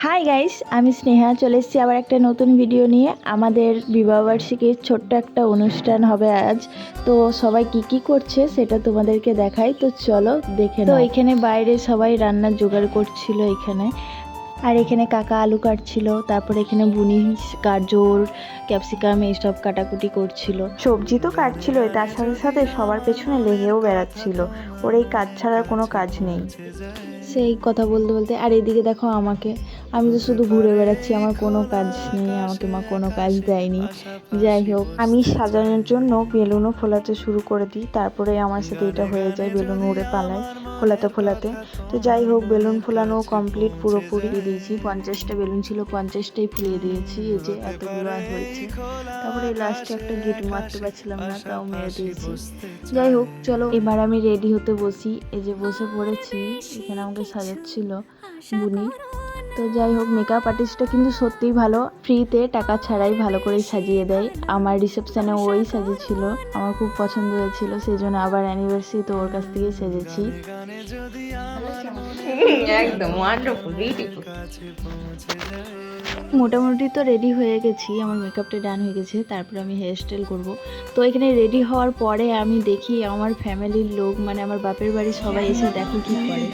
Hi guys, আমি স্নেহা চলে এসেছি আবার একটা নতুন ভিডিও নিয়ে। আমাদের বিবাহবার্ষিকীর ছোট্ট একটা অনুষ্ঠান হবে আজ। তো সবাই কি করছে সেটা তোমাদেরকে দেখাই, তো চলো দেখে নাও। তো এখানে বাইরে সবাই রান্নার জোগাড় করছিল এখানে, আর এখানে কাকা আলু কাটছিল, তারপরে এখানে বুনি গাজর ক্যাপসিকাম এইসব কাটাকুটি করছিল। সবজি তো কাটছিল, তার সাথে সাথে সবার পেছনে লেগেও বেড়াচ্ছিল। ওর এই কাজ ছাড়া কোনো কাজ নেই। সেই কথা বলতে বলতে আর এদিকে দেখো আমাকে, আমি তো শুধু ঘুরে বেড়াচ্ছি, আমার কোনো কাজ নেই, আমাকে মা কোনো কাজ দেয়নি। যাই হোক, আমি সাজানোর জন্য বেলুনও ফোলাতে শুরু করে দিই, তারপরে আমার সাথে এটা হয়ে যায়, বেলুন উড়ে পালায় ফোলাতে ফোলাতে। তো যাই হোক, বেলুন ফোলানো কমপ্লিট, পুরোপুরি দিয়েছি। 50টা বেলুন ছিল, 50টাই ফুলিয়ে দিয়েছি। এই যে এতগুলো হয়েছে। তারপরে লাস্টে একটা গিট মারতে পারছিলাম না, তাও মেরে দিয়েছি। যাই হোক, চলো এবার আমি রেডি হতে বসি। এই যে বসে পড়েছি, এখানে আমাকে সাজাচ্ছিল বুনি। তো যাই হোক, মেকআপ আর্টিস্টটা কিন্তু সত্যিই ভালো, ফ্রিতে টাকা ছাড়াই ভালো করে সাজিয়ে দেয়। আমার রিসেপশনে ওই সাজিয়েছিল, আমার খুব পছন্দ হয়েছিল, সেই জন্য আবার অ্যানিভার্সারি তো ওর কাছ থেকে সেজেছি। একদম ওয়ান্ডারফুল বিউটিফুল। মোটামুটি তো রেডি হয়ে গেছি, আমার মেকআপটা ডান হয়ে গেছে। তারপর আমি হেয়ার স্টাইল করবো। তো এখানে রেডি হওয়ার পরে আমি দেখি আমার ফ্যামিলির লোক, মানে আমার বাপের বাড়ি সবাই এসে দেখো কি করে।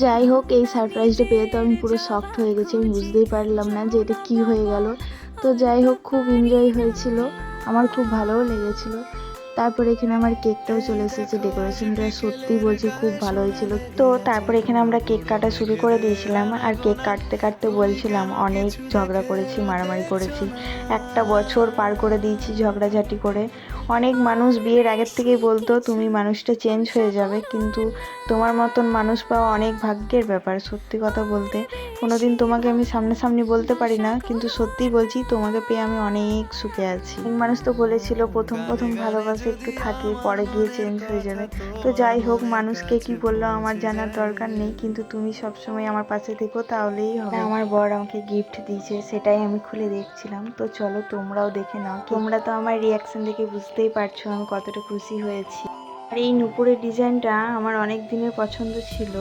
যাই হোক, এই সারপ্রাইজটা পেয়ে তো আমি পুরো শকড হয়ে গেছি, আমি বুঝতেই পারলাম না যে এটা কি হয়ে গেল। তো যাই হোক, খুব এনজয় হয়েছিল, আমার খুব ভালোও লেগেছিল। তারপরে এখানে আমার কেকটাও চলে এসেছে, ডেকোরেশনটা সত্যি বলছি খুব ভালো হয়েছিল। তো তারপরে এখানে আমরা কেক কাটা শুরু করে দিয়েছিলাম, আর কেক কাটতে কাটতে বলছিলাম অনেক ঝগড়া করেছি, মারামারি করেছি, একটা বছর পার করে দিয়েছি ঝগড়াঝাটি করে। অনেক মানুষ বিয়ের আগের থেকেই বলতো তুমি মানুষটা চেঞ্জ হয়ে যাবে, কিন্তু তোমার মতন মানুষ পাওয়া অনেক ভাগ্যের ব্যাপার। সত্যি কথা বলতে, কোনোদিন তোমাকে আমি সামনাসামনি বলতে পারি না, কিন্তু সত্যিই বলছি তোমাকে পেয়ে আমি অনেক সুখে আছি। মানুষ তো বলেছিল প্রথম প্রথম ভালোবাসা একটু থাকে, পরে গিয়ে চেঞ্জ হয়ে যাবে। তো যাই হোক, মানুষকে কি বললো আমার জানার দরকার নেই, কিন্তু তুমি সবসময় আমার পাশে থেকো, তাহলেই হবে। আমার বর আমাকে গিফট দিয়েছে, সেটাই আমি খুলে দেখছিলাম। তো চলো তোমরাও দেখে নাও, তোমরা তো আমার রিয়াকশন দেখে বুঝতেই পারছো আমি কতটা খুশি হয়েছি। আর এই নুপুরের ডিজাইনটা আমার অনেক দিনের পছন্দ ছিল,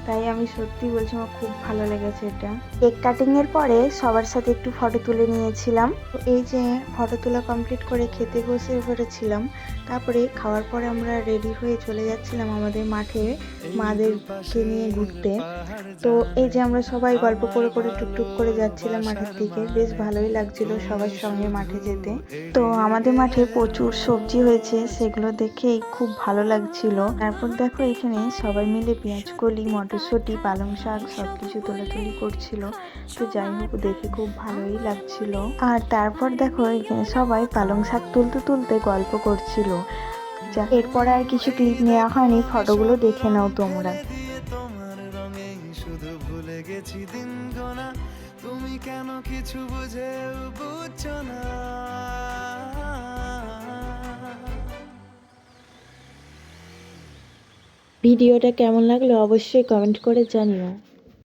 তাই আমি সত্যি বলছি আমার খুব ভালো লেগেছে এটা। কেক কাটিং এর পরে সবার সাথে একটু ফটো তুলে নিয়েছিলাম। তো এই যে ফটো তোলা কমপ্লিট করে খেতে বসে পড়েছিলাম। তারপরে খাওয়ার পরে আমরা রেডি হয়ে চলে যাচ্ছিলাম আমাদের মাঠে মাদেরকে নিয়ে ঘুরতে। তো এই যে আমরা সবাই গল্প করে করে টুকটুক করে যাচ্ছিলাম মাঠের দিকে, বেশ ভালোই লাগছিল সবার সঙ্গে মাঠে যেতে। তো আমাদের মাঠে প্রচুর সবজি হয়েছে, সেগুলো দেখেই খুব ভালো লাগছিল। তারপর দেখো এখানে সবাই মিলে পেঁয়াজ কলি, মটরশুঁটি, পালং শাক সবকিছু তোলাতুলি করছিল। তো যাই হোক, দেখে খুব ভালোই লাগছিল। আর তারপর দেখো এখানে সবাই পালং শাক তুলতে তুলতে গল্প করছিল। এরপর আর কিছু ক্লিপ নেওয়া হয়নি, ফটোগুলো দেখে নাও তোমরা। শুধু ভুলে গেছি দিন গোনা, তুমি কেন কিছু বুঝছো না। ভিডিওটা কেমন লাগলো অবশ্যই কমেন্ট করে জানিও।